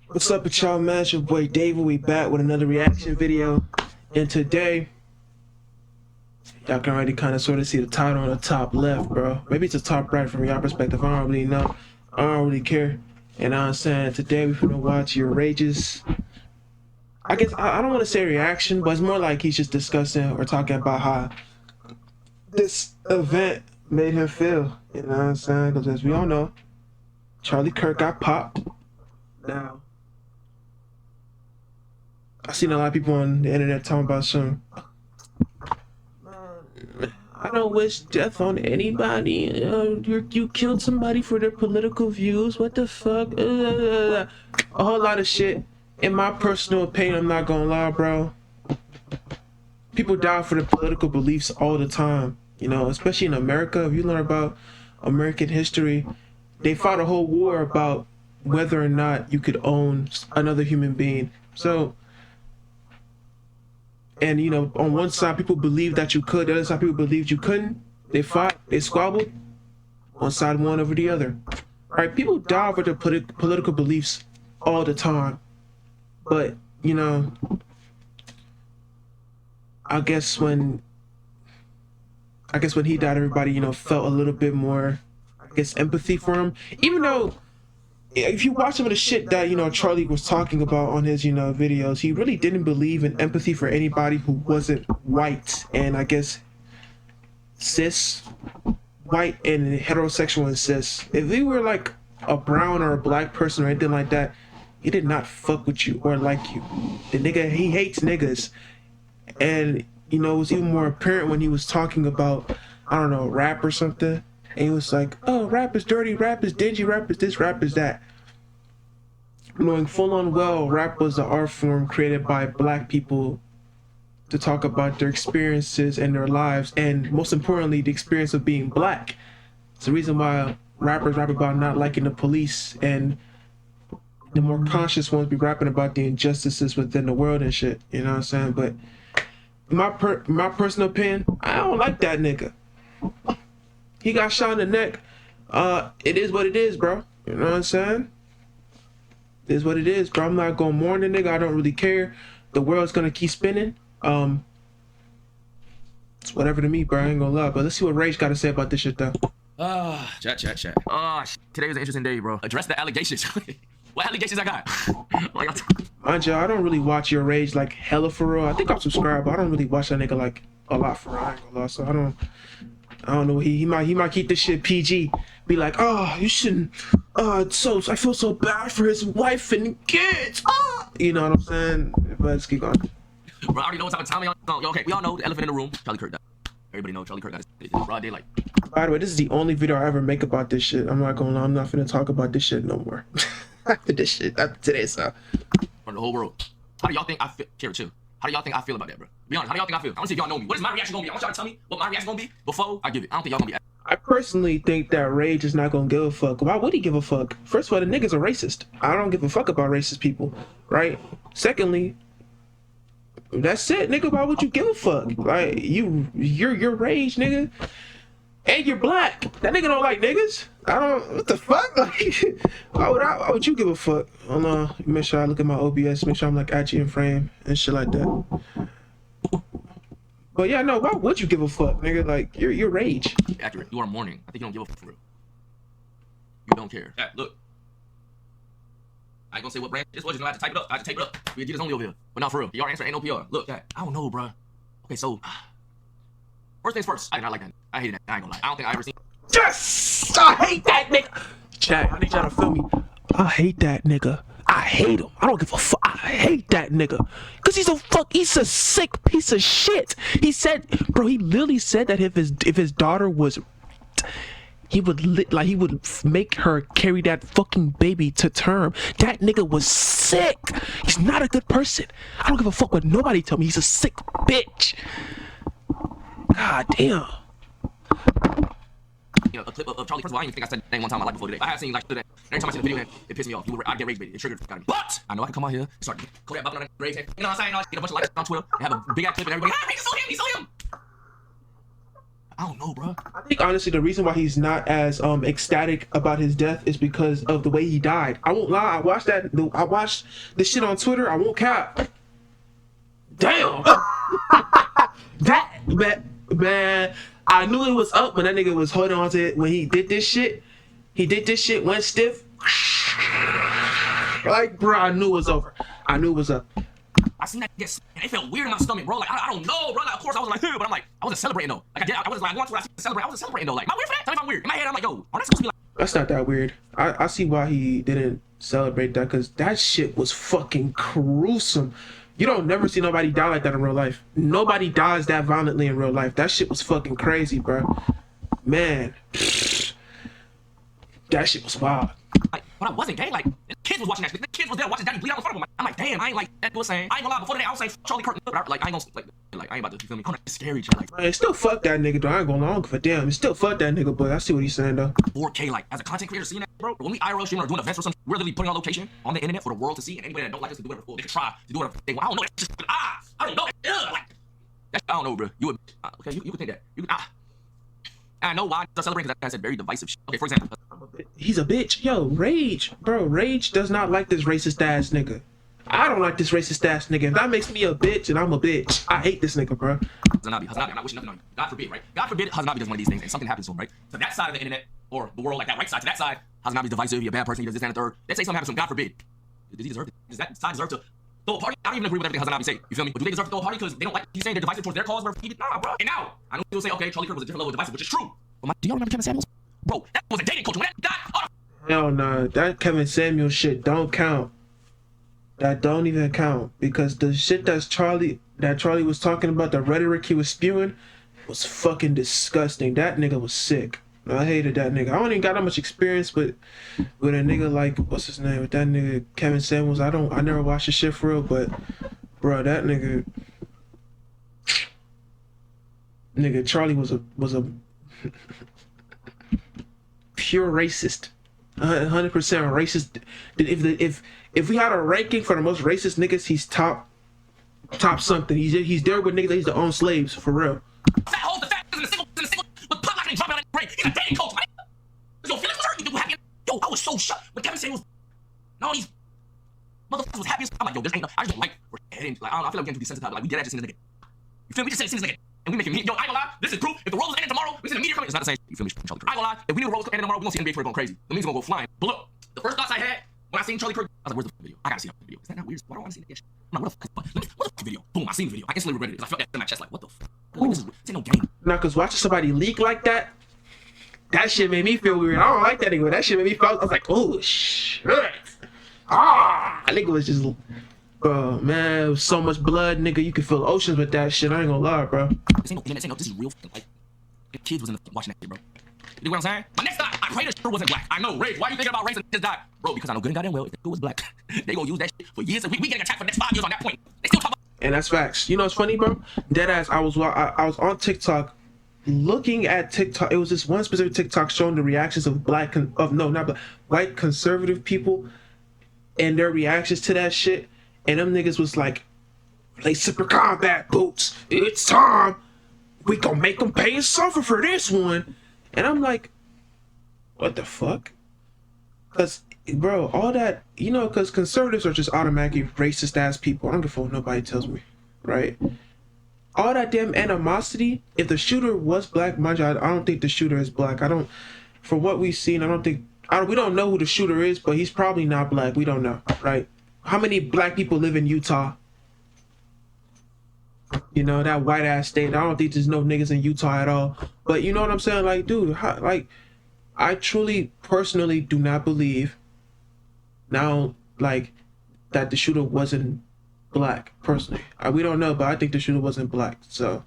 What's up with y'all, man? It's your boy David. We back with another reaction video. And today, y'all can already kind of sort of see the title on the top left, bro. Maybe it's the top right from y'all perspective. I don't really know. I don't really care. And I'm saying today we're gonna watch your rages. I guess I don't want to say reaction, but it's more like he's just discussing or talking about how this event made him feel. You know what I'm saying? Because as we all know, Charlie Kirk got popped. Now, I've seen a lot of people on the internet talking about some. I don't wish death on anybody. You killed somebody for their political views. What the fuck? A whole lot of shit. In my personal opinion, I'm not gonna lie, bro. People die for their political beliefs all the time. You know, especially in America. If you learn about American history, they fought a whole war about whether or not you could own another human being. So, and you know, on one side people believed that you could, the other side people believed you couldn't. They fought, they squabbled. One side won over the other. Right? People die over their political beliefs all the time. But, you know, I guess when he died, everybody, you know, felt a little bit more, I guess, empathy for him. Even though, if you watch some of the shit that, you know, Charlie was talking about on his, you know, videos, he really didn't believe in empathy for anybody who wasn't white and, I guess, cis, white and heterosexual and cis. If he were like a brown or a black person or anything like that, he did not fuck with you or like you. The nigga, he hates niggas. And, you know, it was even more apparent when he was talking about, I don't know, rap or something. And he was like, oh, rap is dirty, rap is dingy, rap is this, rap is that. Knowing full on well, rap was an art form created by black people to talk about their experiences and their lives, and most importantly, the experience of being black. It's the reason why rappers rap about not liking the police, and the more conscious ones be rapping about the injustices within the world and shit. You know what I'm saying? But my personal opinion, I don't like that nigga. He got shot in the neck. It is what it is, bro. You know what I'm saying? It is what it is, bro. I'm not gonna mourn the nigga. I don't really care. The world's gonna keep spinning. It's whatever to me, bro. I ain't gonna lie. But let's see what Rage got to say about this shit, though. Chat. Today was an interesting day, bro. Address the allegations. What allegations I got? Mind you, I don't really watch your Rage like hella for real. I think I'm subscribed, but I don't really watch that nigga like a lot for real. I ain't gonna lie. So I don't know. He might keep this shit PG. Be like, oh, you shouldn't. So I feel so bad for his wife and kids. You know what I'm saying? But let's keep going. Bro, I already know what type of time y'all. Okay, we all know the elephant in the room. Charlie Kirk died. Everybody know Charlie Kirk got his broad daylight. By the way, this is the only video I ever make about this shit. I'm not gonna lie. I'm not finna talk about this shit no more. After this shit, after today, so. For the whole world. How do y'all think I feel? Here too. How do y'all think I feel about that, bro? Be honest. How do y'all think I feel? I want to see if y'all know me. What is my reaction gonna be? I want y'all to tell me what my reaction gonna be before I give it. I don't think y'all gonna be. I personally think that Rage is not gonna give a fuck. Why would he give a fuck? First of all, the nigga's a racist. I don't give a fuck about racist people, right? Secondly, that's it, nigga. Why would you give a fuck? Like you're Rage, nigga, and you're black. That nigga don't like niggas. I don't. What the fuck? Like, why would you give a fuck? Hold on. Make sure I look at my OBS. Make sure I'm like actually in frame and shit like that. But yeah, no. Why would you give a fuck, nigga? Like you're Rage. Accurate. You are mourning. I think you don't give a fuck for real. You don't care. Look. I ain't gonna say what brand this was. Just know I had to type it up. I had to tape it up. We Adidas only over here. But not for real. PR answer ain't no PR. Look, I don't know, bro. Okay, so first things first. I did not like that. I hated that. I ain't gonna lie. I don't think I ever seen. Yes! I hate that nigga! Chat, I need y'all to feel me. I hate that nigga. I hate him. I don't give a fuck. I hate that nigga. Cause he's a sick piece of shit. He said, bro, he literally said that if his daughter was, he would make her carry that fucking baby to term. That nigga was sick. He's not a good person. I don't give a fuck what nobody tell me. He's a sick bitch. God damn. You know, a clip of Charlie. First of all, I didn't think I said that name one time in my life before today. I have seen like today. Every time I see the video, it pissed me off. I'd get rage baited. It triggered out of me. But I know I can come out here and start Kodak bumping on that rage. You know what I'm saying? Get a bunch of likes on Twitter and have a big ass clip and everybody. Ah, he saw him. I don't know, bro. I think honestly the reason why he's not as ecstatic about his death is because of the way he died. I won't lie. I watched this shit on Twitter. I won't cap. Damn. Man, I knew it was up when that nigga was holding on to it when he did this shit. He did this shit, went stiff. Like, bro, I knew it was over. I knew it was up. I seen that get and it felt weird in my stomach, bro. Like, I don't know, bro. Like, of course, I was like, but I'm like, I wasn't celebrating, though. Like, I was like, I want to celebrate. I wasn't celebrating, though. Like, am I weird for that? Tell me if I'm weird. In my head, I'm like, yo, aren't I supposed to be like... That's not that weird. I see why he didn't celebrate that, because that shit was fucking gruesome. You don't never see nobody die like that in real life. Nobody dies that violently in real life. That shit was fucking crazy, bro. Man. That shit was wild. Like, but I wasn't gay. Like, the kids was watching that shit. The kids was there watching Daddy bleed out in front of them. I'm like, damn, I ain't like that was saying. I ain't gonna lie. Before the day, I was saying Charlie Kirk. But like, I ain't gonna like, I ain't about to, you feel me? Kind of scary shit. Like, Man, still fuck that nigga, though. I ain't gonna lie. I don't give a damn. It's still fuck that nigga, but I see what he's saying, though. 4K, like, as a content creator, seeing that, bro. When we IRL streaming or doing events or something, we're literally putting our location on the internet for the world to see. And anybody that don't like us to do whatever they can try to do whatever they want. I don't know. It's just I don't know. Like, that's, I don't know, bro. You would okay? You could think that. You could, I know why they're celebrating because that's a very divisive shit. Okay, for example, He's a bitch. Yo, Rage. Bro, Rage does not like this racist ass nigga. I don't like this racist ass nigga. If that makes me a bitch, and I'm a bitch. I hate this nigga, bro. Hazanabi, I'm not wishing nothing on you. God forbid, right? God forbid Hazanabi does one of these things and something happens to him, right? To that side of the internet, or the world, like that right side, to that side, Hazanabi's divisive, he's a bad person, he does this and the third. Let's say something happens to him, God forbid. Does he deserve it? Does that side deserve to throw a party? I don't even agree with everything Hazanabi say. You feel me? But do they deserve to throw a party because they don't like he's saying they're divisive towards their cause? Nah, bro. And now, I know people say, okay, Charlie Kirk was a different level of divisive, which is true. But do y'all remember Kevin Samuels? Bro, that was a dating coach. When that guy, Hell nah, that Kevin Samuel shit don't count. That don't even count, because the shit that Charlie was talking about, the rhetoric he was spewing, was fucking disgusting. That nigga was sick. I hated that nigga. I don't even got that much experience with a nigga like, what's his name? With that nigga Kevin Samuels. I never watched his shit for real, but bro, that nigga Charlie was a pure racist. 100% racist. If we had a ranking for the most racist niggas, he's top something. He's there with niggas that used to own slaves, for real. fat holes, the fat in the single, with pop locking and dropping out that break. He's a dating coach, man. Your feelings was hurt. You happy? Yo, I was so shocked when Kevin Samuels, all these motherfuckers was happy as I'm like, yo, this ain't no, I just don't like, like, I don't know, I feel like we're getting too desensitized. Like, we get at just in this nigga. You feel me? We just say this nigga. And we making me, yo, I ain't gonna lie, this is proof. If the world was ending tomorrow, we see the media coming. It's not the same. You feel me? Charlie Kirk. I ain't gonna lie, if we knew the world was ending tomorrow, we gonna see NBA Twitter going crazy. The memes gonna go flying. But look, the first thoughts I had when I seen Charlie Kirk, I was like, where's the video? I gotta see that video. Is that not weird? Why do I want to see that shit? I'm like, what the fuck video? Boom, I seen the video. I instantly regretted it because I felt that in my chest, like, what the fuck? Like, this ain't no game. Nah, cause watching somebody leak like that shit made me feel weird. I don't like that nigga. That shit made me feel, I was like, oh shit. I think it was just, bro, man, it was so much blood, nigga. You could feel oceans with that shit. I ain't gonna lie, bro. This ain't no internet. This is real. Like, the kids was in the watching that shit, bro. You know what I'm saying? My next thought, I pray the shirt wasn't black. I know, Rage. Why you thinking about race and just died? Bro, because I know good and goddamn well if the shirt was black, they gonna use that shit for years. And we getting attacked for the next 5 years on that point. They still talk about. And that's facts. You know what's funny, bro? Deadass, I was on TikTok, looking at TikTok. It was this one specific TikTok showing the reactions of white conservative people and their reactions to that shit. And them niggas was like, "Play super combat boots. It's time. We gonna make them pay and suffer for this one." And I'm like, what the fuck? Cause, bro, all that, you know, cause conservatives are just automatically racist ass people. I don't give a fuck what nobody tells me, right? All that damn animosity. If the shooter was black, mind you, I don't think the shooter is black. From what we've seen, we don't know who the shooter is, but he's probably not black. We don't know, right? How many black people live in Utah? You know, that white ass state. I don't think there's no niggas in Utah at all. But you know what I'm saying? Like, dude, I truly, personally do not believe now, like, that the shooter wasn't black, personally. We don't know, but I think the shooter wasn't black, so.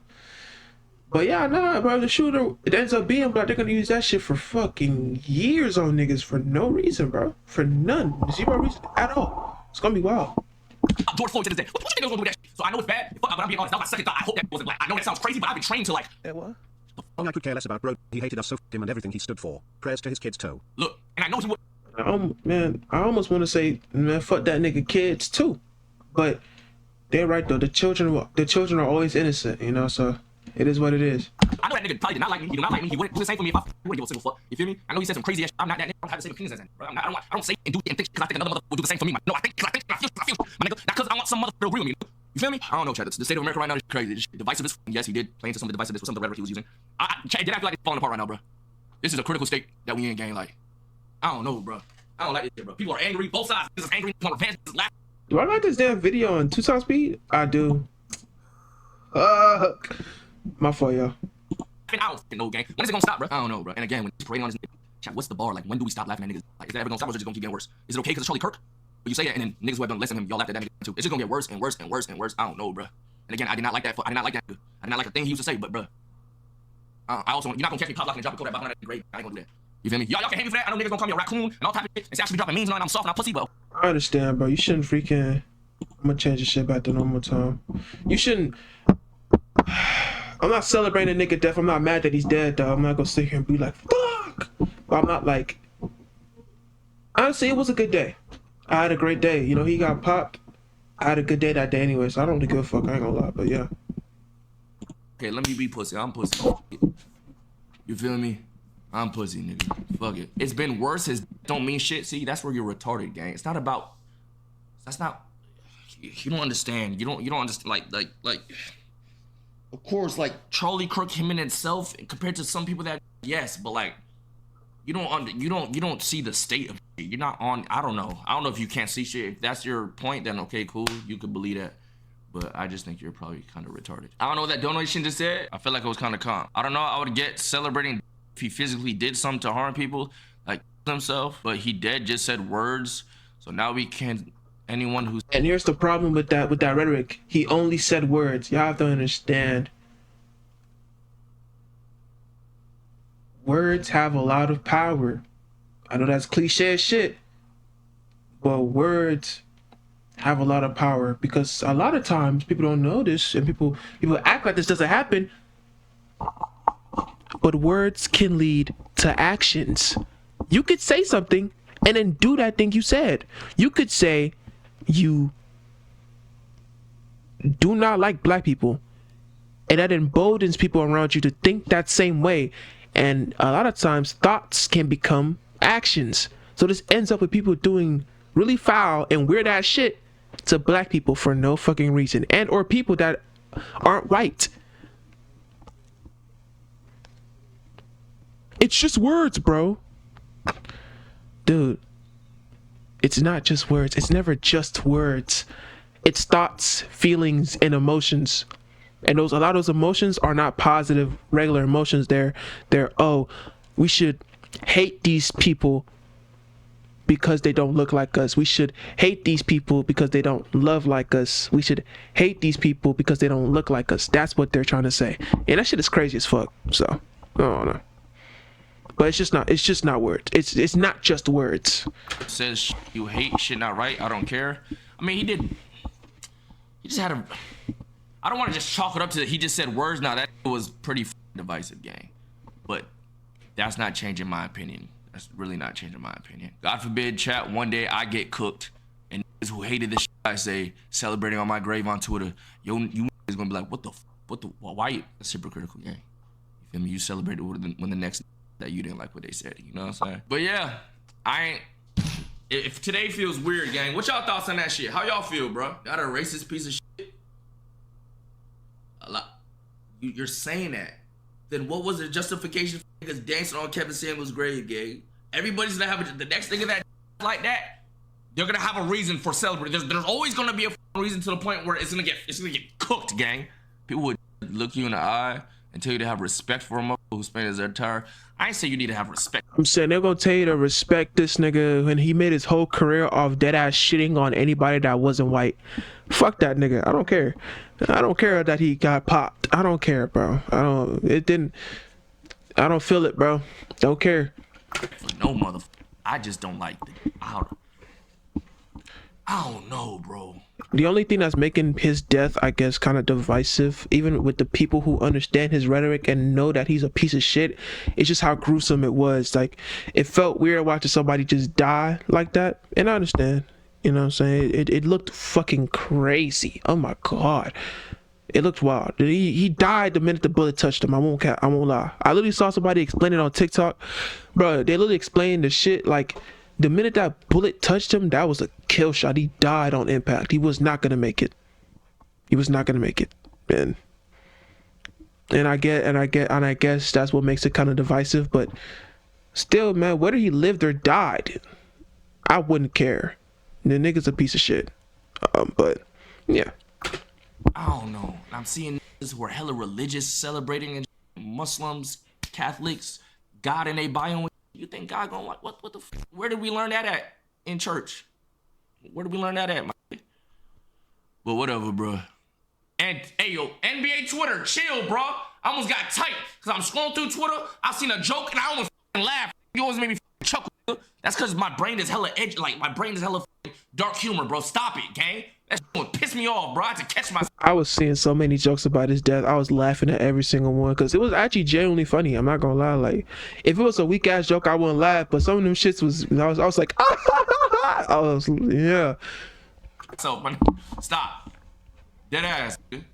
But yeah, nah, bro, the shooter, it ends up being black. They're gonna use that shit for fucking years on niggas for no reason, bro. For none. Zero reason at all. It's gonna be wild. George Floyd to this day. What you think was gonna do that shit? So I know it's bad, but I'm being honest. That was my second thought. I hope that wasn't black. I know that sounds crazy, but I've been trained to like. What? I could care less about bro. He hated us so him and everything he stood for. Prayers to his kids toe. Look, and I know he would. Man, I almost want to say, man, fuck that nigga kids too, but they're right though. The children are always innocent, you know. So It is what it is. I know that nigga probably did not like me. He do not like me. He wouldn't do the same for me if I wouldn't give a single fuck. You feel me? I know he said some crazy ass shit. I'm not that nigga. I don't have the same opinions as him, bro. I don't say and do and think because I think another mother would do the same for me. No, I think because I feel, my nigga. Not because I want some mother to agree with me. You feel me? I don't know, Chad. The state of America right now is crazy. This shit, divisiveness. Yes, he did play into some of the divisiveness with some of the rhetoric he was using. Chad, did I feel like it's falling apart right now, bro? This is a critical state that we in, gang. Like, I don't know, bro. I don't like this shit, bro. People are angry. Both sides is angry. Want revenge. Laugh. Do I like this damn video on 2x speed? I do. My fault, y'all. I don't know, gang. When is it gonna stop, bro? I don't know, bro. And again, when he's parading on this nigga, Chat, what's the bar? Like, when do we stop laughing at niggas? Like, is that ever gonna stop or is it just gonna keep getting worse? Is it okay because it's Charlie Kirk? But you say that and then niggas who have done less than him, y'all laughed at that nigga too. It's just gonna get worse and worse and worse and worse. I don't know, bro. And again, I did not like that. I did not like that. I did not like the thing he used to say, but bro. I also, you're not gonna catch me pop locking and drop a code at about 100 grade. I ain't gonna do that. You feel me? Y'all can hate me for that. I know niggas gonna call me a raccoon and all type of shit and say I should be dropping memes and all, and I'm soft and I'm pussy, but I understand, bro. You shouldn't freaking. I'm gonna change the shit back to normal time. You shouldn't. I'm not celebrating nigga death. I'm not mad that he's dead, though. I'm not gonna sit here and be like, fuck. But I'm not like. Honestly, it was a good day. I had a great day. You know, he got popped. I had a good day that day anyway, so I don't really give a fuck. I ain't gonna lie, but yeah. okay, let me be pussy. I'm pussy. You feel me? I'm pussy, nigga. Fuck it. It's been worse. It don't mean shit. See, that's where you're retarded, gang. It's not about. That's not. You don't understand. You don't understand. Like. Of course, like Charlie Kirk, him in itself, compared to some people that yes, but like. You don't see the state of shit. You're not on. I don't know if you can't see shit. If that's your point, then okay, cool. You could believe that. But I just think you're probably kind of retarded. I don't know what that donation just said. I feel like it was kind of calm. I don't know. I would get celebrating if he physically did something to harm people, like himself. But he just said words. So now we can't. Anyone who's. And here's the problem with that rhetoric. He only said words. Y'all have to understand. Words have a lot of power. I know that's cliche as shit, but words have a lot of power because a lot of times people don't know this and people act like this doesn't happen. But words can lead to actions. You could say something and then do that thing you said. You could say you do not like black people, and that emboldens people around you to think that same way. And a lot of times thoughts can become actions. So this ends up with people doing really foul and weird ass shit to black people for no fucking reason, and or people that aren't white. It's just words, bro. Dude, it's not just words. It's never just words. It's thoughts, feelings, and emotions. And a lot of those emotions are not positive, regular emotions. They're, oh, we should hate these people because they don't look like us. We should hate these people because they don't love like us. We should hate these people because they don't look like us. That's what they're trying to say. And that shit is crazy as fuck. So, I don't know. But it's just not words. It's not just words. Says you hate shit not right. I don't care. I mean, he just had a. I don't want to just chalk it up to he just said words. Now that was pretty divisive, gang. But that's not changing my opinion. That's really not changing my opinion. God forbid, chat, one day I get cooked and niggas who hated the shit I say celebrating on my grave on Twitter, you is gonna be like, why you? That's hypocritical, gang. You feel me? You celebrated when the next that you didn't like what they said. You know what I'm saying? But yeah, if today feels weird, gang, what y'all thoughts on that shit? How y'all feel, bro? Y'all a racist piece of shit? You're saying that. Then what was the justification for niggas dancing on Kevin Samuel's grave, gang? Everybody's gonna have the next nigga that like that. They're gonna have a reason for celebrating. There's always gonna be a reason to the point where it's gonna get cooked, gang. People would look you in the eye and tell you to have respect for a mother who spent his entire. I ain't say you need to have respect. I'm saying they're gonna tell you to respect this nigga when he made his whole career off dead ass shitting on anybody that wasn't white. Fuck that nigga. I don't care. I don't care that he got popped. I don't care, bro. I don't feel it, bro. Don't care. No motherfucker. I just don't like the. I don't know, bro. The only thing that's making his death, I guess, kind of divisive, even with the people who understand his rhetoric and know that he's a piece of shit, is just how gruesome it was. Like, it felt weird watching somebody just die like that. And I understand. You know what I'm saying? It looked fucking crazy. Oh my God. It looked wild. He died the minute the bullet touched him. I won't lie. I literally saw somebody explain it on TikTok, bro. They literally explained the shit like the minute that bullet touched him, that was a kill shot. He died on impact. He was not gonna make it. He was not gonna make it, man. And I guess that's what makes it kind of divisive. But still, man, whether he lived or died, I wouldn't care. The nigga's a piece of shit. But yeah. I don't know. I'm seeing niggas who are hella religious, celebrating and Muslims, Catholics, God in their bio. You think God gonna what the where did we learn that at in church? Where did we learn that at, man? But whatever, bro. And hey yo, NBA Twitter, chill, bro. I almost got tight because I'm scrolling through Twitter. I seen a joke and I almost laughed. You always made me chuckle. That's because my brain is hella edgy. Like my brain is hella dark humor, bro. Stop it, gang. That would piss me off, bro. I had to catch myself. I was seeing so many jokes about his death. I was laughing at every single one because it was actually genuinely funny. I'm not gonna lie. Like, if it was a weak ass joke, I wouldn't laugh. But some of them shits was, I was like, I was, yeah. So, man, stop. Dead ass, dude.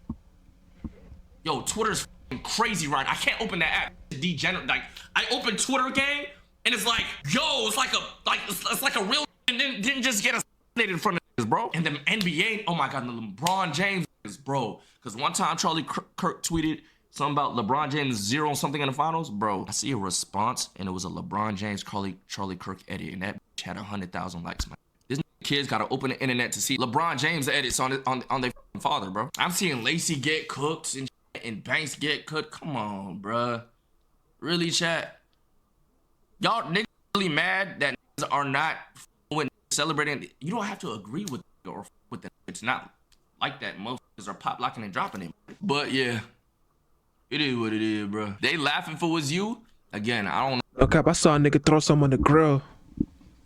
Yo, Twitter's crazy, right? I can't open that app. It's degenerate. Like, I open Twitter, gang, and it's like, yo, it's like a real, and then didn't just get assassinated from this, bro. And the NBA, oh my god, the LeBron James, bro. Because one time Charlie Kirk tweeted something about LeBron James 0 something in the finals, bro. I see a response, and it was a LeBron James Charlie Kirk edit, and that bitch had 100,000 likes, man. This kids gotta open the internet to see LeBron James edits on their father, bro. I'm seeing Lacey get cooked and Banks get cooked. Come on, bro. Really, chat? Y'all niggas really mad that niggas are not celebrating? You don't have to agree with or with them. It's not like that. Motherfuckers are pop locking and dropping it. But yeah, it is what it is, bro. They laughing for was you. Again, I don't know. Okay, I saw a nigga throw something on the grill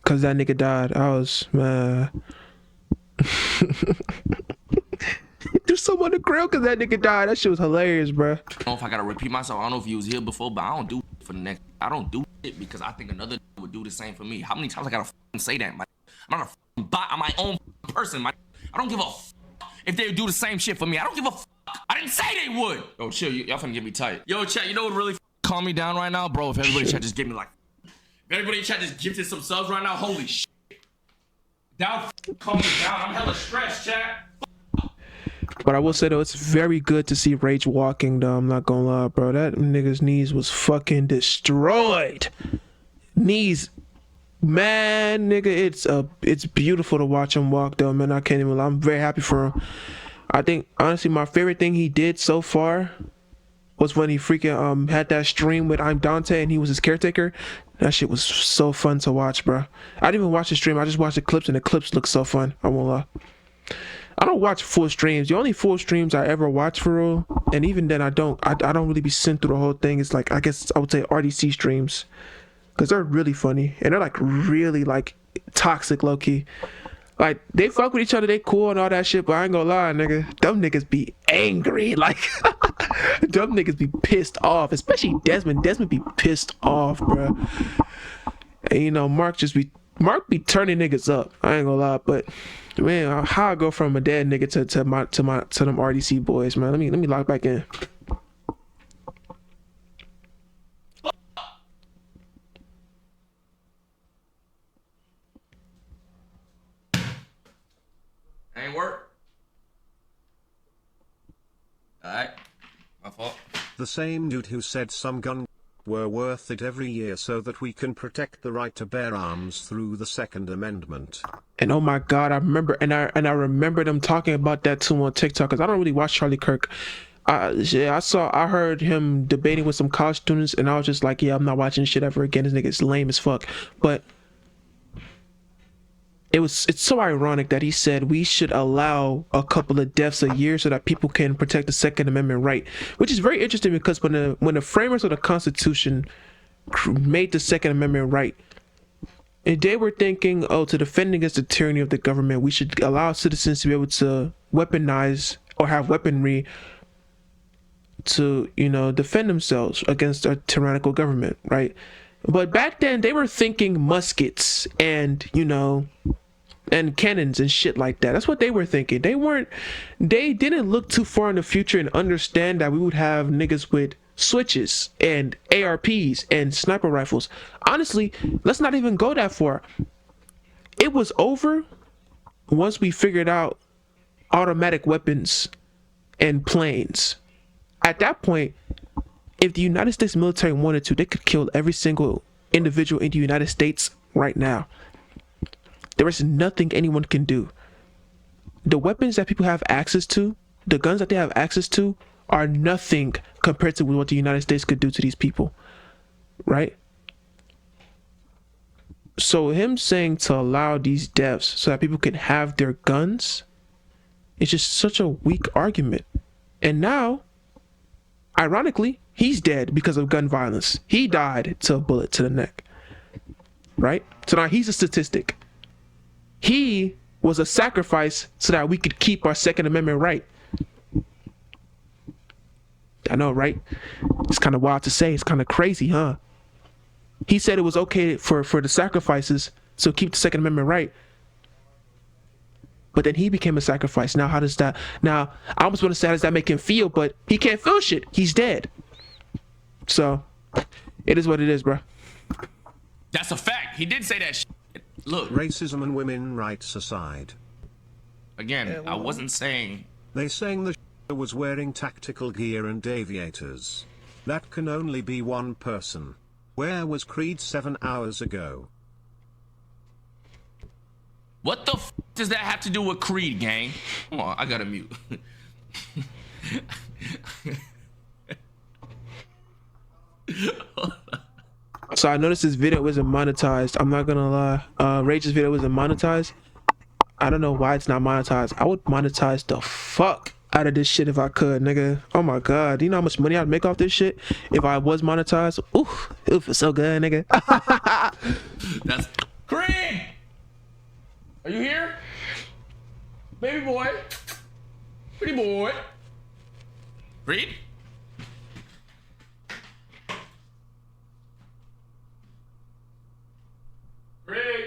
because that nigga died. I was, man. Threw something on the grill because that nigga died. That shit was hilarious, bro. I don't know if I gotta repeat myself. I don't know if you was here before, but I don't do for the next. I don't do it because I think another would do the same for me. How many times I gotta say that, man? I'm not a bot. I'm my own person, man. I don't give a if they do the same shit for me. I don't give a I didn't say they would. Yo, chill. Y'all finna get me tight. Yo, chat, you know what really calm me down right now, bro? If everybody in chat just give me like, if everybody in chat just gifted some subs right now, holy shit. Down, calm me down. I'm hella stressed, chat. But I will say though, it's very good to see Rage walking though. I'm not gonna lie, bro. That nigga's knees was fucking destroyed. Knees, man, nigga, it's beautiful to watch him walk though, man. I can't even lie. I'm very happy for him. I think honestly my favorite thing he did so far was when he freaking had that stream with I'm Dante and he was his caretaker. That shit was so fun to watch, bro. I didn't even watch the stream. I just watched the clips and the clips look so fun. I won't lie. I don't watch full streams. The only full streams I ever watch for real, and even then I don't really be sent through the whole thing. It's like, I guess I would say RDC streams, because they're really funny and they're like really like toxic low key. Like they fuck with each other, they cool and all that shit, but I ain't gonna lie, nigga, them niggas be angry, like them niggas be pissed off, especially Desmond. Desmond be pissed off, bro. And you know, Mark be turning niggas up. I ain't gonna lie, but man, how I go from a dead nigga to them RDC boys, man. Let me log back in. Ain't work. Alright. My fault. The same dude who said some guns were worth it every year so that we can protect the right to bear arms through the Second Amendment. And oh my god, I remember them talking about that too on TikTok, because I don't really watch Charlie Kirk. I heard him debating with some college students and I was just like, yeah, I'm not watching shit ever again. This nigga's lame as fuck. But it's so ironic that he said we should allow a couple of deaths a year so that people can protect the Second Amendment right, which is very interesting because when the framers of the Constitution made the Second Amendment right, and they were thinking, oh, to defend against the tyranny of the government, we should allow citizens to be able to weaponize or have weaponry to, you know, defend themselves against a tyrannical government, right? But back then they were thinking muskets and, you know, and cannons and shit like that. That's what they were thinking. They didn't look too far in the future and understand that we would have niggas with switches and ARPs and sniper rifles. Honestly, let's not even go that far. It was over once we figured out automatic weapons and planes. At that point, if the United States military wanted to, they could kill every single individual in the United States right now. There is nothing anyone can do. The weapons that people have access to, the guns that they have access to, are nothing compared to what the United States could do to these people, right? So him saying to allow these deaths so that people can have their guns is just such a weak argument. And now, ironically, he's dead because of gun violence. He died to a bullet to the neck, right? So now he's a statistic. He was a sacrifice so that we could keep our Second Amendment right. I know, right? It's kind of wild to say. It's kind of crazy, huh? He said it was okay for the sacrifices to keep the Second Amendment right. But then he became a sacrifice. Now, how does that... Now, I almost want to say, how does that make him feel? But he can't feel shit. He's dead. So, it is what it is, bro. That's a fact. He did say that shit. Look. Racism and women rights aside. Again, I wasn't saying... They saying the was wearing tactical gear and aviators. That can only be one person. Where was Creed 7 hours ago? What the f does that have to do with Creed, gang? Hold on, I gotta mute. So I noticed this video wasn't monetized. I'm not gonna lie. Rage's video wasn't monetized. I don't know why it's not monetized. I would monetize the fuck out of this shit if I could, nigga. Oh my god. Do you know how much money I'd make off this shit if I was monetized? Oof. It would feel so good, nigga. That's Creed! Are you here? Baby boy. Pretty boy. Creed? Creed?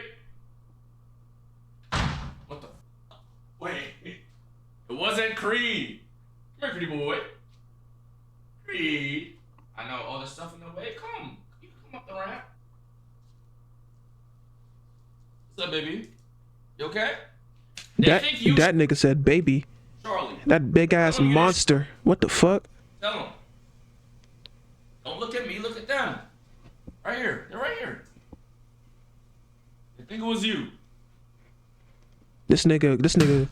What the f? Wait. It wasn't Creed. Come here, pretty boy. Creed. I know all this stuff in the way. Come. You can come up the ramp. What's up, baby? You okay? That nigga said baby. Charlie. That big ass monster. What the fuck? Tell him. Don't look at me, look at them. Right here. They're right here. I think it was you. This nigga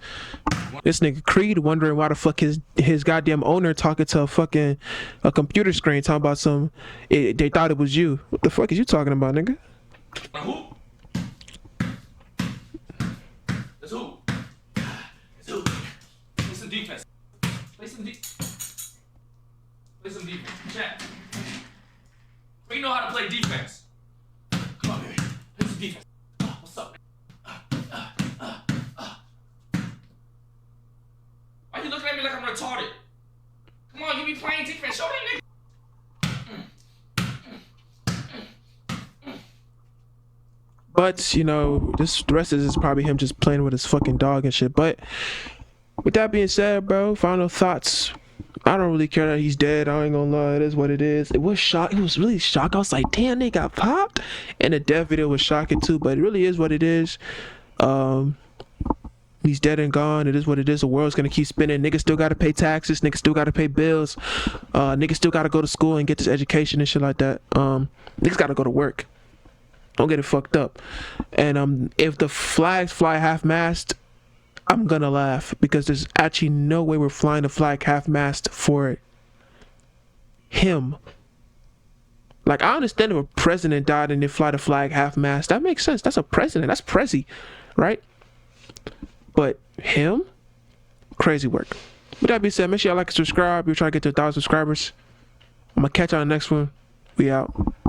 Creed wondering why the fuck his goddamn owner talking to a computer screen talking about some. They thought it was you. What the fuck is you talking about, nigga? Who? That's who? That's who? Play some defense. Play some defense. Chat. We know how to play defense. Come on, baby. Play some defense. What's up, man? Why you looking at me like I'm retarded? Come on, you be playing defense. Show that nigga. But, you know, the rest of this is probably him just playing with his fucking dog and shit. But with that being said, bro, final thoughts. I don't really care that he's dead. I ain't gonna lie. It is what it is. It was shock. It was really shock. I was like, damn, they got popped. And the death video was shocking too. But it really is what it is. He's dead and gone. It is what it is. The world's gonna keep spinning. Niggas still gotta pay taxes. Niggas still gotta pay bills. Niggas still gotta go to school and get this education and shit like that. Niggas gotta go to work. Don't get it fucked up. And if the flags fly half-mast, I'm gonna laugh because there's actually no way we're flying the flag half-mast for him. Like, I understand if a president died and they fly the flag half-mast. That makes sense. That's a president. That's Prezi, right? But him? Crazy work. With that being said, make sure y'all like and subscribe. We're trying to get to 1,000 subscribers. I'm gonna catch y'all on the next one. We out.